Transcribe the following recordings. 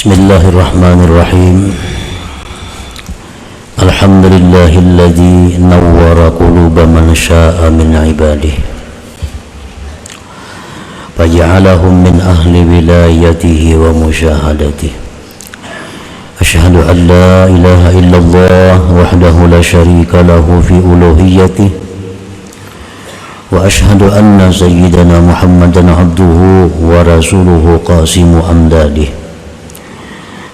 Bismillahirrahmanirrahim. Alhamdulillahilladzi nawwara quluba man syaa'a min ibadihi faja'alahum min ahli wilayatihi wa musyahadatihi. Asyhadu an la ilaha illallah wahdahu la syarika lahu fi uluhiyyatihi wa asyhadu anna sayyidana Muhammadan abduhu wa rasuluhu qasimu amdadihi.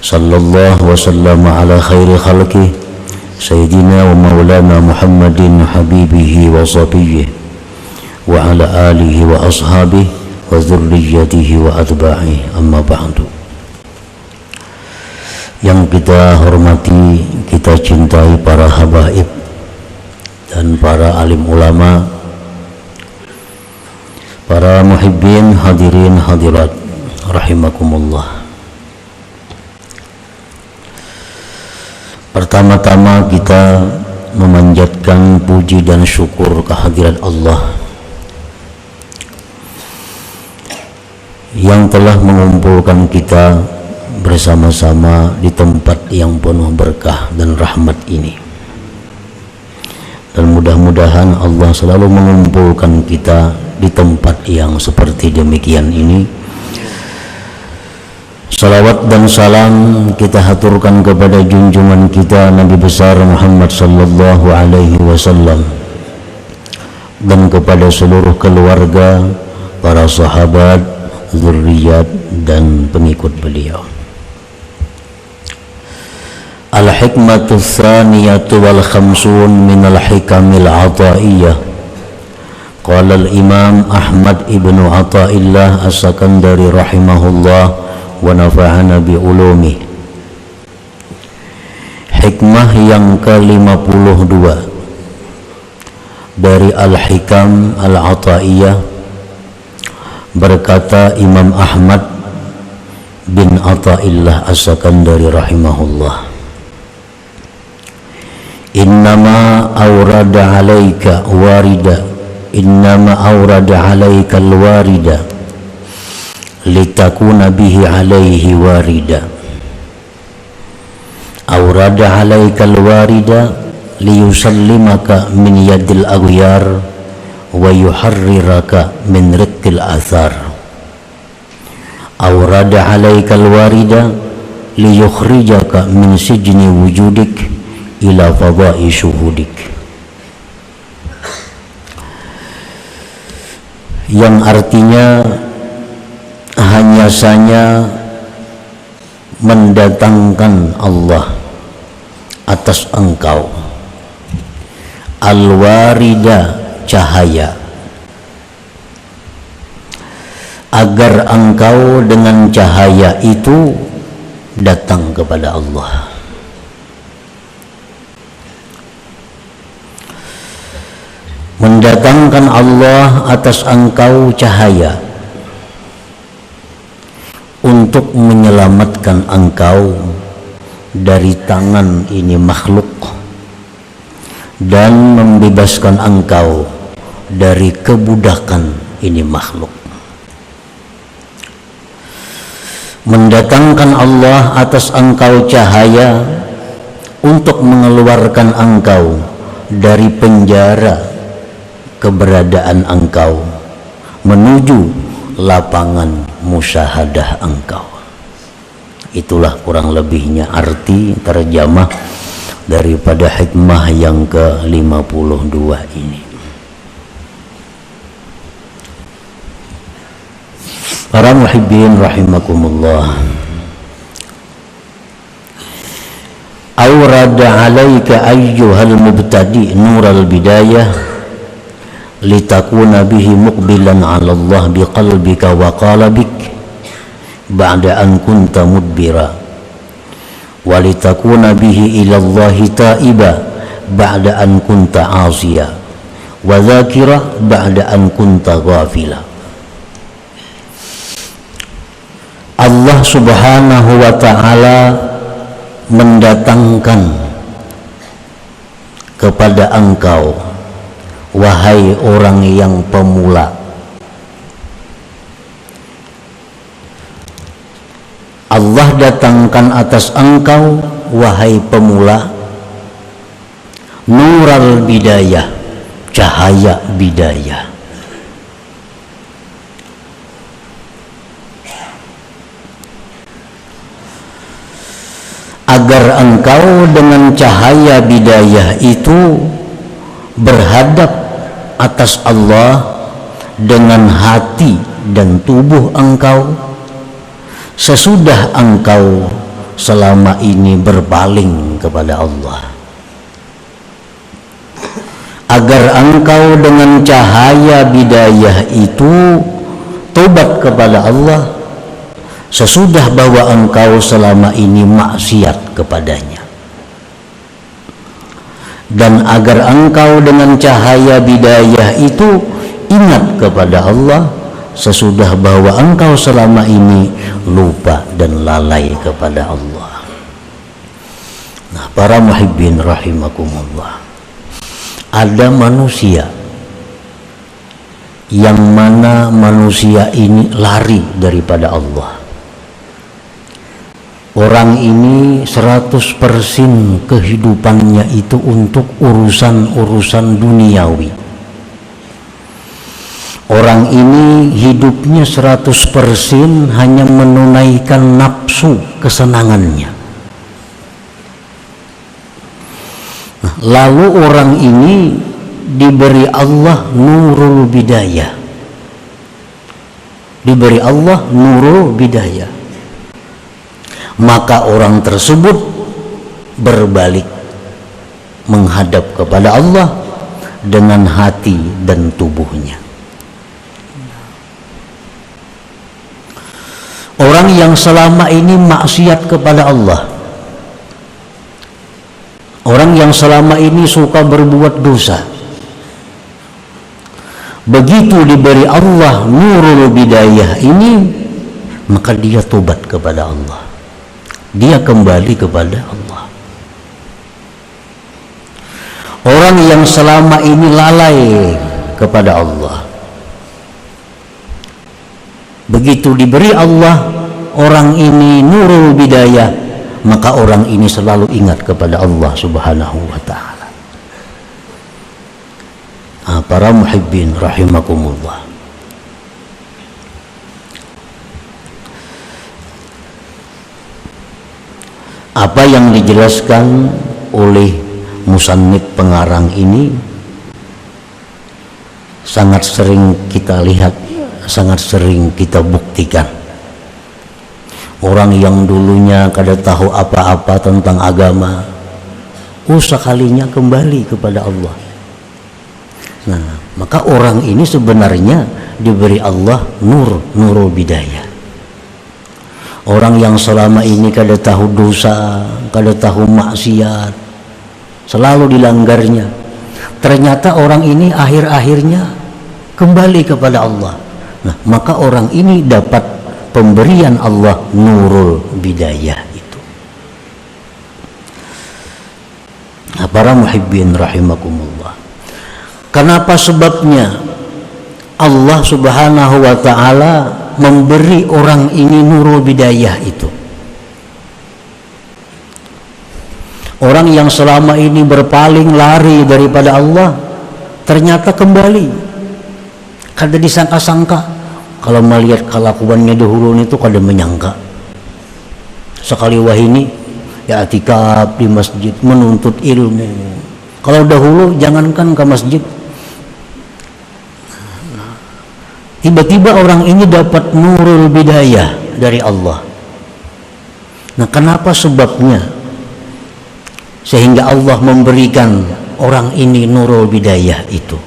Sallallahu wa sallama ala khairi khalqih Sayyidina wa maulana Muhammadin habibihi wa sabiyyih wa ala alihi wa ashabihi wa dhurriyyatihi wa atba'ihi, amma ba'du. Yang kita hormati, kita cintai para habaib dan para alim ulama, para muhibbin, hadirin hadirat rahimakumullah. Pertama-tama kita memanjatkan puji dan syukur kehadirat Allah yang telah mengumpulkan kita bersama-sama di tempat yang penuh berkah dan rahmat ini. Dan mudah-mudahan Allah selalu mengumpulkan kita di tempat yang seperti demikian ini. Salawat dan salam kita haturkan kepada junjungan kita Nabi besar Muhammad sallallahu alaihi wasallam dan kepada seluruh keluarga, para sahabat, zurriyat dan pengikut beliau. Al-hikmatu tsaniyatu wal khamsun min al-hikamil ataiyah. Qala al-imam Ahmad ibnu Athaillah as-Sakandari rahimahullah wa nafa'ana bi ulumi. Hikmah yang ke-52 dari Al-Hikam Al-Ataiyah, berkata Imam Ahmad bin Athaillah as-Sakandari rahimahullah, innama awrada alaika warida, innama awrada alaika al-warida litakuna bihi alaihi warida. Awrada alaika al-warida liyusallimaka min yadil aghyar wa yuharriraka min riqqil athar. Awrada alaika al-warida liyukhrijaka min sijni wujudik ila fadai syuhudik. Yang artinya hanya saja mendatangkan Allah atas engkau al-warida, cahaya, agar engkau dengan cahaya itu datang kepada Allah. Mendatangkan Allah atas engkau cahaya untuk menyelamatkan engkau dari tangan ini makhluk dan membebaskan engkau dari kebudakan ini makhluk. Mendatangkan Allah atas engkau cahaya untuk mengeluarkan engkau dari penjara keberadaan engkau menuju lapangan musyahadah engkau. Itulah kurang lebihnya arti terjemah daripada hikmah yang ke-52 ini. Para muhibbin rahimakumullah, awrada alaika ayyuhal mubtadi nural bidayah litakuna bihi muqbilan 'ala Allah biqalbika wa qalbik ba'da an kunta mudbira wa litakuna bihi ila Allah taiba ba'da an kunta 'asiya wa dzakira ba'da an kunta ghafila. Allah Subhanahu wa ta'ala mendatangkan kepada engkau, wahai orang yang pemula, Allah datangkan atas engkau wahai pemula nural bidayah, cahaya bidayah. Agar engkau dengan cahaya bidayah itu berhadap atas Allah dengan hati dan tubuh engkau sesudah engkau selama ini berpaling kepada Allah. Agar engkau dengan cahaya bidayah itu tobat kepada Allah sesudah bahwa engkau selama ini maksiat kepadanya, dan agar engkau dengan cahaya bidayah itu ingat kepada Allah sesudah bahwa engkau selama ini lupa dan lalai kepada Allah. Nah, para muhibbin rahimakumullah, ada manusia yang mana manusia ini lari daripada Allah. Orang ini 100% kehidupannya itu untuk urusan-urusan duniawi. Orang ini hidupnya 100% hanya menunaikan nafsu kesenangannya. Nah, lalu orang ini diberi Allah nurul bidayah. Diberi Allah nurul bidayah. Maka orang tersebut berbalik menghadap kepada Allah dengan hati dan tubuhnya. Orang yang selama ini maksiat kepada Allah, orang yang selama ini suka berbuat dosa, begitu diberi Allah nurul bidayah ini, maka dia tobat kepada Allah, dia kembali kepada Allah. Orang yang selama ini lalai kepada Allah, begitu diberi Allah orang ini nurul bidayah, maka orang ini selalu ingat kepada Allah Subhanahu wa ta'ala. Para muhibbin rahimakumullah, apa yang dijelaskan oleh musannif pengarang ini sangat sering kita lihat, sangat sering kita buktikan. Orang yang dulunya kada tahu apa-apa tentang agama, sekalinya kembali kepada Allah. Nah, maka orang ini sebenarnya diberi Allah nurul bidayah. Orang yang selama ini kada tahu dosa, kada tahu maksiat, selalu dilanggarnya, ternyata orang ini akhir-akhirnya kembali kepada Allah. Nah, maka orang ini dapat pemberian Allah nurul bidayah itu. Nah, para muhibbin rahimakumullah, kenapa sebabnya Allah Subhanahu wa ta'ala memberi orang ini nurul bidayah itu? Orang yang selama ini berpaling lari daripada Allah ternyata kembali. Kada disangka-sangka, kalau melihat kelakuannya dahulu itu kada menyangka. Sekali wahini ya i'tikaf di masjid menuntut ilmu. Kalau dahulu jangankan ke masjid, tiba-tiba orang ini dapat nurul bidayah dari Allah. Nah, kenapa sebabnya sehingga Allah memberikan orang ini nurul bidayah itu?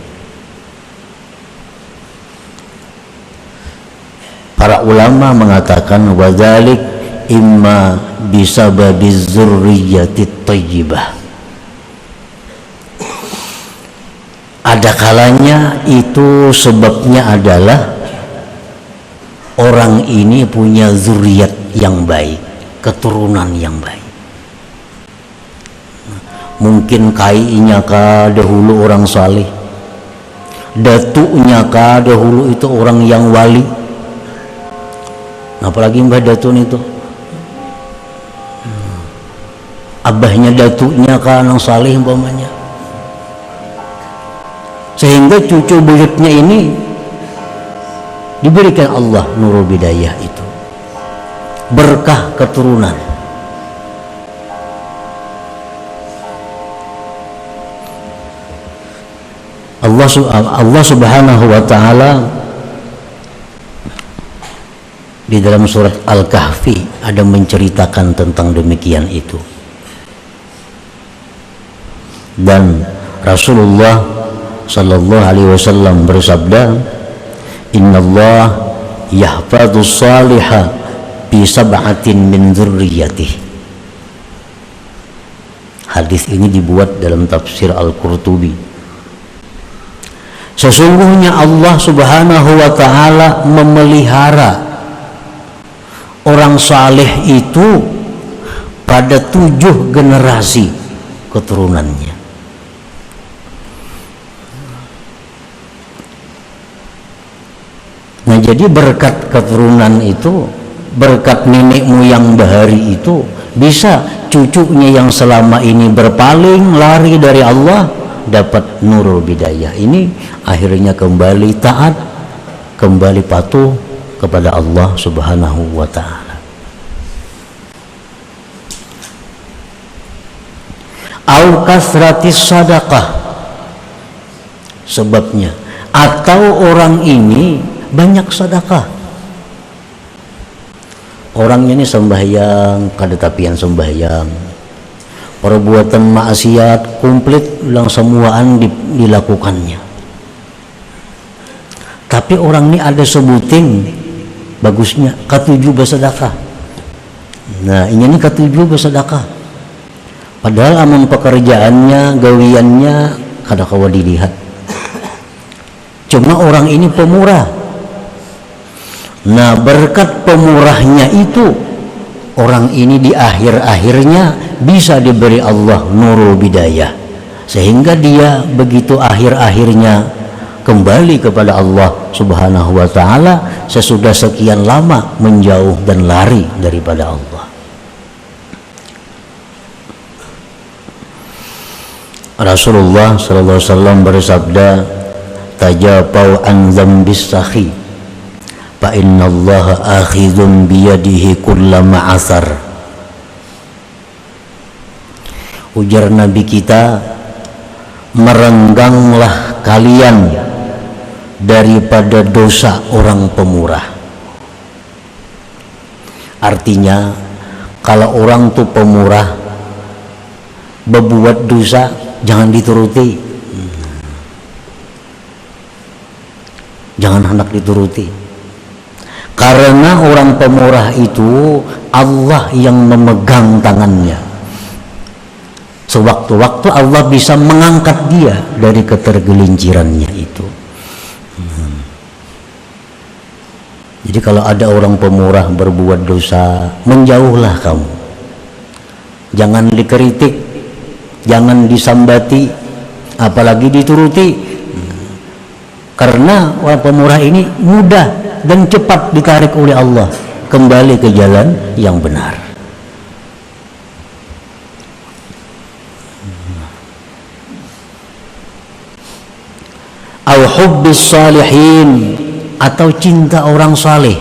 Para ulama mengatakan wadzalik imma bisababiz dzurriyyatit thayyibah. Ada kalanya itu sebabnya adalah orang ini punya zuriat yang baik, keturunan yang baik. Mungkin kainya kah dahulu orang saleh, datuknya kah dahulu itu orang yang wali. Apalagi Mbah Datun itu abahnya datuknya kan yang saleh umpamanya, sehingga cucu buyutnya ini diberikan Allah nurul bidayah, itu berkah keturunan. Allah Subhanahu wa ta'ala di dalam surat Al-Kahfi ada menceritakan tentang demikian itu. Dan Rasulullah sallallahu alaihi wasallam bersabda, "Innallah yahfadus salihah bi sab'atin min dzurriyyatihi." Hadis ini dibuat dalam tafsir Al-Qurtubi. Sesungguhnya Allah Subhanahu wa ta'ala memelihara orang saleh itu pada 7 generasi keturunannya. Nah, jadi berkat keturunan itu, berkat nenek moyang bahari itu, bisa cucunya yang selama ini berpaling lari dari Allah dapat nurul bidayah ini, akhirnya kembali taat, kembali patuh kepada Allah Subhanahu wa ta'ala. Au kasratis sadaqah, sebabnya, atau orang ini banyak sedekah. Orangnya ini sembahyang, kada tapian sembahyang, perbuatan maksiat komplit ulang semuaan dilakukannya, tapi orang ini ada sebuting bagusnya ketujuh bersedekah. Nah, ini ketujuh bersedekah, padahal amun pekerjaannya, gawiannya kada kawa dilihat. Cuma orang ini pemurah. Nah, berkat pemurahnya itu, orang ini di akhir-akhirnya bisa diberi Allah nurul bidayah, sehingga dia begitu akhir-akhirnya kembali kepada Allah Subhanahu wa ta'ala sesudah sekian lama menjauh dan lari daripada Allah. Rasulullah sallallahu alaihi wasallam bersabda, "Tajapau an dzambis sakhi fa innallaha akhidhun biyadihi kullama asar." Ujar Nabi kita, merengganglah kalian daripada dosa orang pemurah. Artinya, kalau orang tuh pemurah berbuat dosa, jangan dituruti, jangan hendak dituruti. Karena orang pemurah itu Allah yang memegang tangannya. Sewaktu-waktu Allah bisa mengangkat dia dari ketergelincirannya itu. Jadi kalau ada orang pemurah berbuat dosa, menjauhlah kamu. Jangan dikritik, jangan disambati, apalagi dituruti. Karena orang pemurah ini mudah dan cepat ditarik oleh Allah kembali ke jalan yang benar. Au hubbis salihin, atau cinta orang saleh.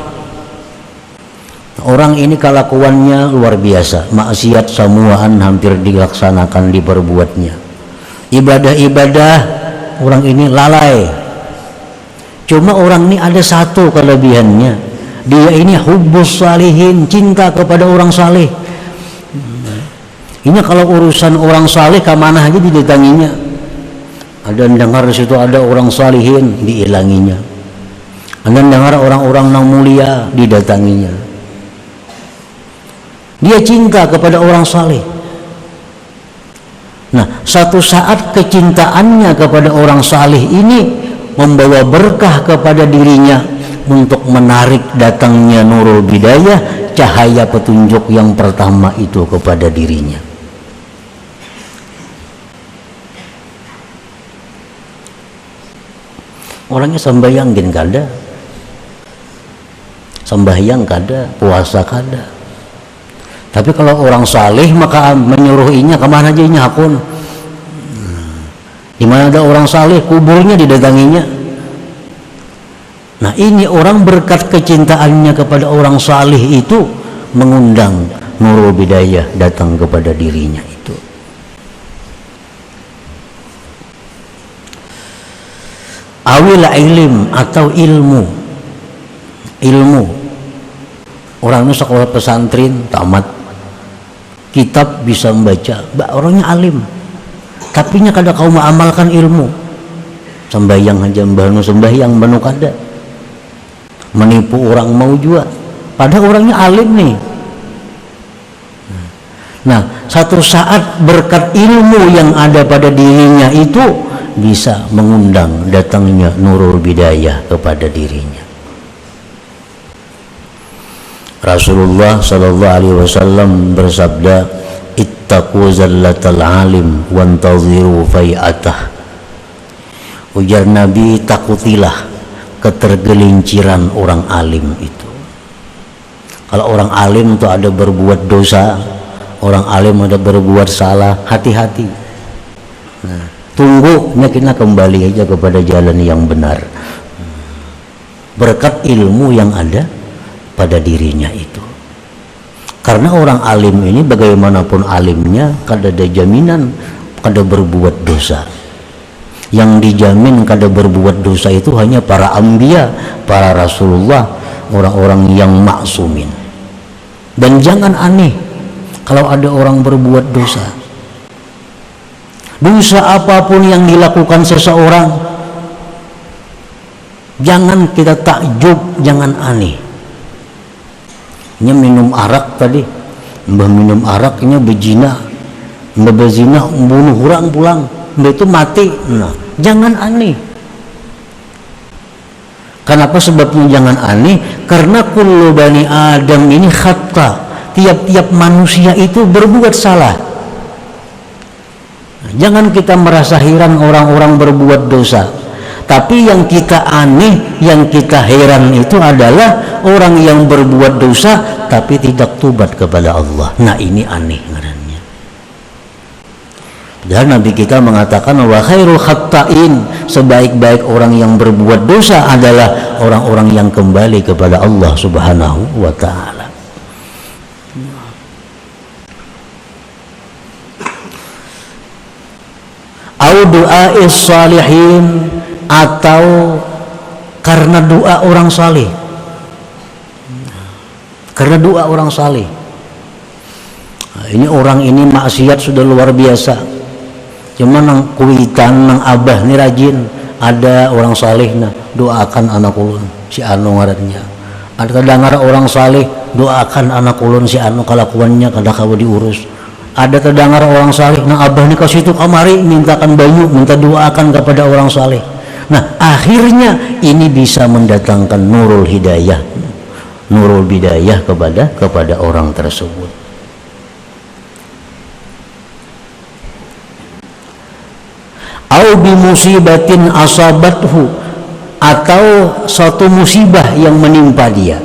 Orang ini kelakuannya luar biasa, maksiat semuaan hampir dilaksanakan, diperbuatnya. Ibadah-ibadah orang ini lalai. Cuma orang ini ada satu kelebihannya, dia ini hubbus salihin, cinta kepada orang saleh. Ini kalau urusan orang saleh kemana aja didatanginya. Ada dengar di situ ada orang salihin, diilanginya. Ada dengar orang-orang yang mulia, didatanginya. Dia cinta kepada orang saleh. Nah, satu saat kecintaannya kepada orang saleh ini membawa berkah kepada dirinya untuk menarik datangnya nurul bidayah, cahaya petunjuk yang pertama itu kepada dirinya. Orangnya sembahyang gin kada, sembahyang kada, puasa kada, Tapi kalau orang saleh maka menyuruhinya kemana aja nyakun. Di mana ada orang saleh kuburnya didatanginya. Nah ini orang berkat kecintaannya kepada orang saleh itu mengundang Nurul Bidayah datang kepada dirinya itu. Awil ilm atau ilmu. Orangnya sekolah pesantren tamat, kitab bisa membaca, orangnya alim, tapi nya kada kau mengamalkan ilmu. Sembahyang aja mbahnu sembahyang banu kada, menipu orang mau juga, padahal orangnya alim nih. Nah satu saat berkat ilmu yang ada pada dirinya itu bisa mengundang datangnya Nurul Bidayah kepada dirinya. Rasulullah sallallahu alaihi wasallam bersabda, ittaqu zallatal alim wantaziru fai'atah. Ujar Nabi, takutilah ketergelinciran orang alim itu. Kalau orang alim itu ada berbuat dosa, orang alim ada berbuat salah, hati-hati. Nah, tunggunya kita kembali aja kepada jalan yang benar berkat ilmu yang ada pada dirinya itu. Karena orang alim ini bagaimanapun alimnya kada ada jaminan kada berbuat dosa. Yang dijamin kada berbuat dosa itu hanya para anbiya, para rasulullah, orang-orang yang maksumin. Dan jangan aneh kalau ada orang berbuat dosa. Dosa apapun yang dilakukan seseorang, jangan kita takjub, jangan aneh. Nya minum arak tadi, mbah minum araknya bezina, mbah bezina bunuh orang pulang, mbah itu mati. Nah, jangan aneh. Kenapa sebabnya jangan aneh? Karena kullu bani Adam ini khata, tiap-tiap manusia itu berbuat salah. Jangan kita merasa heran orang-orang berbuat dosa. Tapi yang kita aneh, yang kita heran itu adalah orang yang berbuat dosa tapi tidak tobat kepada Allah. Nah ini aneh ngarannya. Dan Nabi kita mengatakan wa khairul khatta'in, sebaik-baik orang yang berbuat dosa adalah orang-orang yang kembali kepada Allah Subhanahu wa ta'ala. Au du'a'is salihin, atau karena doa orang saleh. Karena doa orang saleh. Nah, ini orang ini maksiat sudah luar biasa. Cuma nang kuitan nang abah ni rajin, ada orang saleh nah doakan anak ulun si anu ngarannya. Ada kedengar orang saleh doakan anak ulun si anu kalakuannya kada kawa diurus. Ada terdengar orang saleh nang abah ni ka situ kamari mintakan banyu, minta doakan kepada orang saleh. Nah akhirnya ini bisa mendatangkan nurul hidayah, nurul bidayah kepada orang tersebut. Au bi musibatin asabathu, atau suatu musibah yang menimpa dia.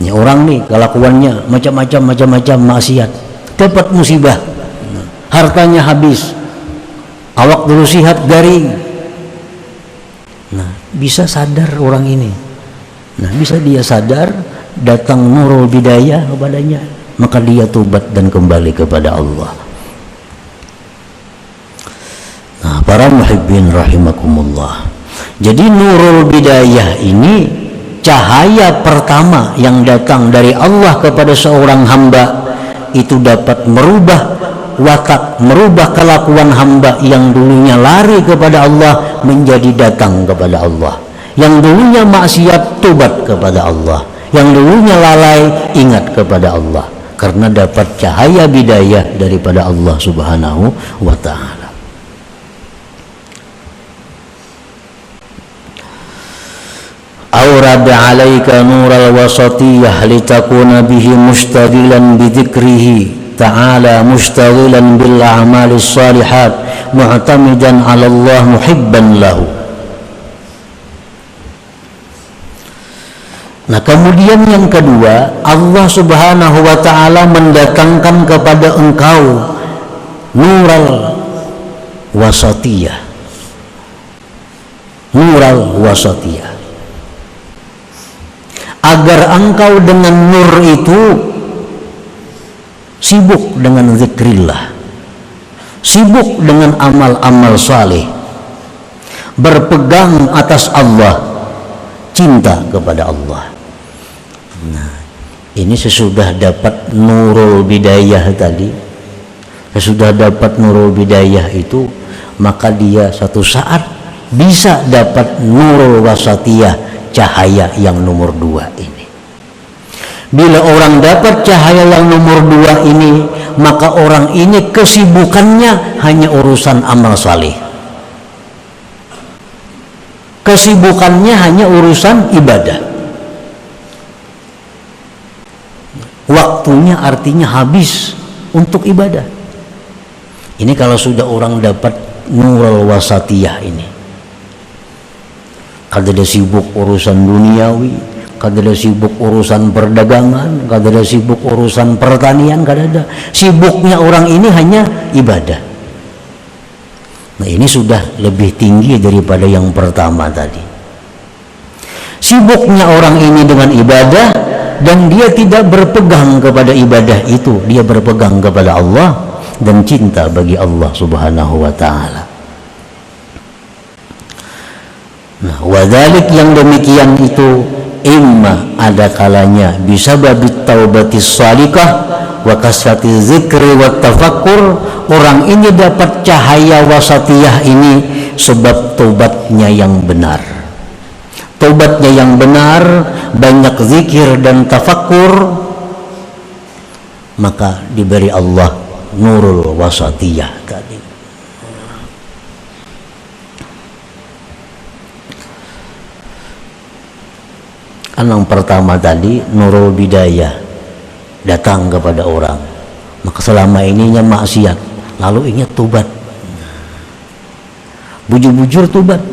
Ini orang nih kelakuannya macam-macam maksiat, dapat musibah, hartanya habis, awak dulu sihat garing. Nah, bisa sadar orang ini. Nah, bisa dia sadar, datang nurul bidayah kepadanya, maka dia tobat dan kembali kepada Allah. Nah, para muhibbin rahimakumullah. Jadi nurul bidayah ini cahaya pertama yang datang dari Allah kepada seorang hamba, itu dapat merubah watak, merubah kelakuan hamba yang dulunya lari kepada Allah menjadi datang kepada Allah, yang dulunya maksiat tobat kepada Allah, yang dulunya lalai ingat kepada Allah, karena dapat cahaya bidayah daripada Allah Subhanahu wa ta'ala. Aurad alaika nural wasatiyah litakuna bihi mustaghilan bidzikrihi ta'ala mustaghilan bil a'malis salihat mu'tamidan 'ala Allah muhibban lahu. Nah, kemudian yang kedua, Allah Subhanahu wa ta'ala mendatangkan kepada engkau nural wasatiyah. Nural wasatiyah. Agar engkau dengan nur itu sibuk dengan zikrillah, sibuk dengan amal-amal saleh, berpegang atas Allah, cinta kepada Allah. Nah, ini sesudah dapat nurul bidayah tadi, sesudah dapat nurul bidayah itu, maka dia satu saat bisa dapat nurul wasatiyah, cahaya yang nomor 2 ini. Bila orang dapat cahaya yang nomor 2 ini, maka orang ini kesibukannya hanya urusan amal saleh, kesibukannya hanya urusan ibadah. Waktunya artinya habis untuk ibadah. Ini kalau sudah orang dapat nurul wasatiyah ini. Kada ada sibuk urusan duniawi, kada ada sibuk urusan perdagangan, kada ada sibuk urusan pertanian, kada ada. Sibuknya orang ini hanya ibadah. Nah, ini sudah lebih tinggi daripada yang pertama tadi. Sibuknya orang ini dengan ibadah, dan dia tidak berpegang kepada ibadah itu, dia berpegang kepada Allah dan cinta bagi Allah Subhanahu wa ta'ala. Nah, wadhalik, yang demikian itu imma ada kalanya bisababit taubatis salikah wa kasrati zikri wa tafakkur, orang ini dapat cahaya wasatiyah ini sebab taubatnya yang benar. Taubatnya yang benar, banyak zikir dan tafakkur, maka diberi Allah nurul wasatiyah tadi. Kan yang pertama tadi nurul bidayah datang kepada orang, maka selama ininya maksiat, lalu ingat tobat, bujur-bujur tobat.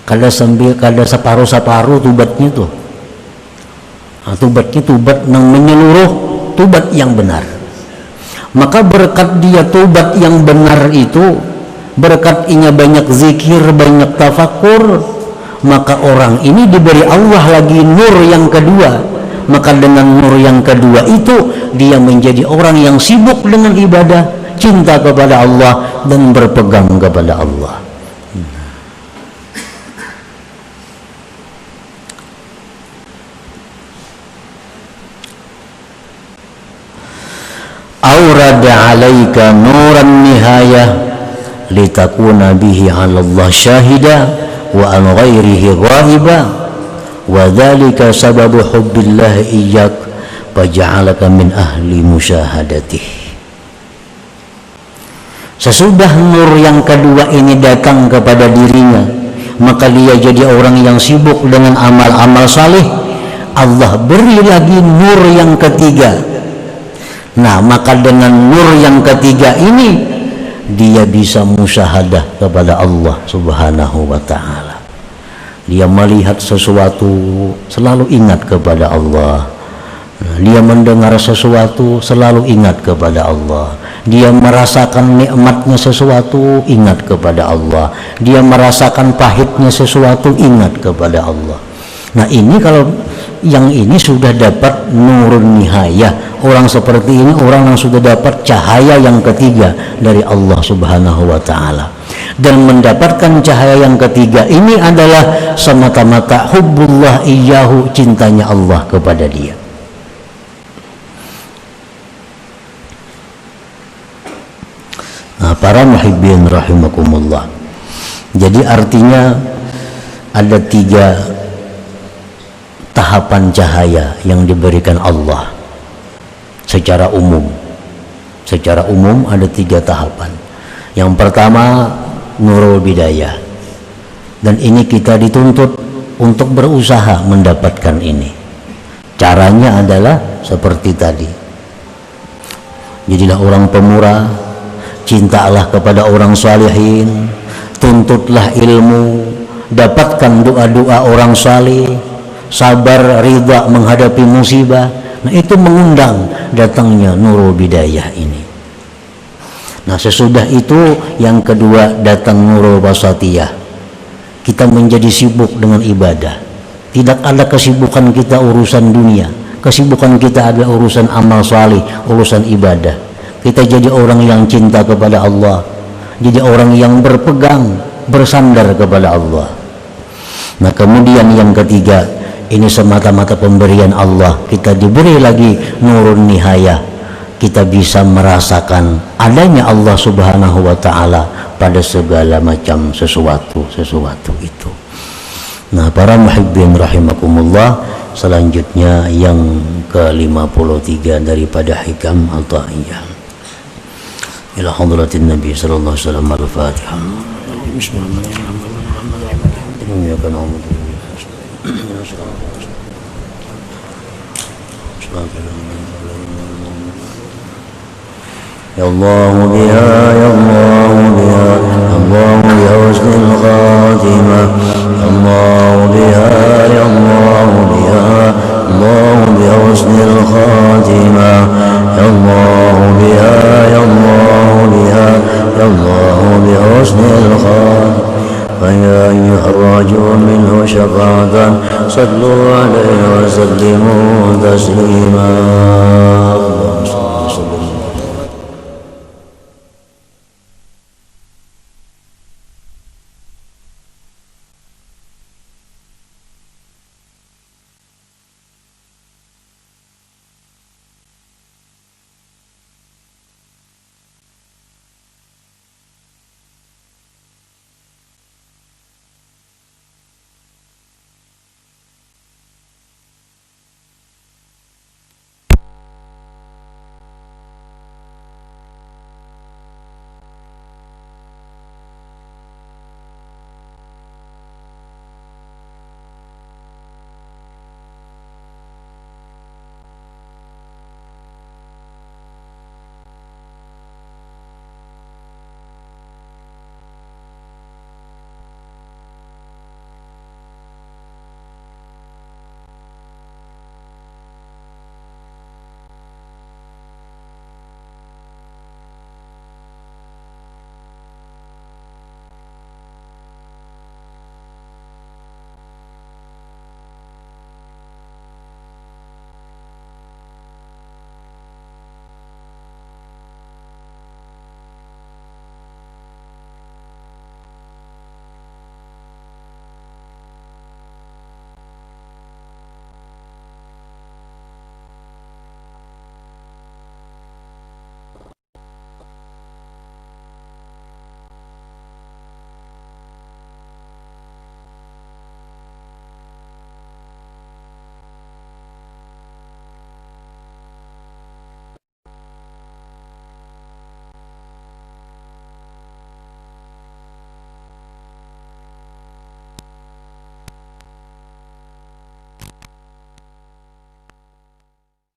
Kada sambil kada separuh-separuh tubatnya tuh. Nah, tubatnya tubat yang menyeluruh, tubat yang benar. Maka berkat dia tubat yang benar itu, berkat inya banyak zikir, banyak tafakur, maka orang ini diberi Allah lagi nur yang kedua. Maka dengan nur yang kedua itu dia menjadi orang yang sibuk dengan ibadah, cinta kepada Allah dan berpegang kepada Allah. Aurada alaika nuran nihayah litakuna bihi 'ala Allah syahida wa an ghairihi ghaiba wa dzalika sababu hubbillah iyyak faja'alaka min ahli musyahadatih. Sesudah nur yang kedua ini datang kepada dirinya, maka dia jadi orang yang sibuk dengan amal-amal saleh. Allah beri lagi nur yang ketiga. Nah, maka dengan nur yang ketiga ini dia bisa musyahadah kepada Allah Subhanahu wa ta'ala. Dia melihat sesuatu selalu ingat kepada Allah. Dia mendengar sesuatu selalu ingat kepada Allah. Dia merasakan nikmatnya sesuatu ingat kepada Allah. Dia merasakan pahitnya sesuatu ingat kepada Allah. Nah, ini kalau yang ini sudah dapat nurun nihayah, orang seperti ini orang yang sudah dapat cahaya yang ketiga dari Allah Subhanahu wa ta'ala. Dan mendapatkan cahaya yang ketiga ini adalah semata-mata hubbullah iyyahu, cintanya Allah kepada dia. Nah, para muhibbin rahimakumullah, jadi artinya ada 3 tahapan cahaya yang diberikan Allah secara umum. Secara umum ada 3 tahapan. Yang pertama nurul bidayah, dan ini kita dituntut untuk berusaha mendapatkan ini. Caranya adalah seperti tadi, jadilah orang pemurah, cintalah kepada orang salihin, tuntutlah ilmu, dapatkan doa-doa orang salih, sabar, ridha menghadapi musibah. Nah, itu mengundang datangnya Nurul Bidayah ini. Nah, sesudah itu yang kedua datang Nurul Wasatiyah. Kita menjadi sibuk dengan ibadah. Tidak ada kesibukan kita urusan dunia. Kesibukan kita adalah urusan amal salih, urusan ibadah. Kita jadi orang yang cinta kepada Allah. Jadi orang yang berpegang, bersandar kepada Allah. Nah, kemudian yang ketiga, ini semata-mata pemberian Allah. Kita diberi lagi nurun nihayah. Kita bisa merasakan adanya Allah Subhanahu wa ta'ala pada segala macam sesuatu itu. Nah, para muhibbin rahimakumullah, selanjutnya yang ke-53 daripada hikam al-ta'iyah. Ila hadratin Nabi sallallahu alaihi wasallam. Al-Fatihah. Bismillahirrahmanirrahim. Ya Allah biha, ya Allah biha, Allah ya husnul khatimah. Allah biha, ya Allah biha, Allah ya husnul khatimah. Ya Allah biha, ya Allah biha, ya Allah ya husnul khatimah. فيا أيها الراجو منه شفاعة صلوا عليه وسلموا تسليما.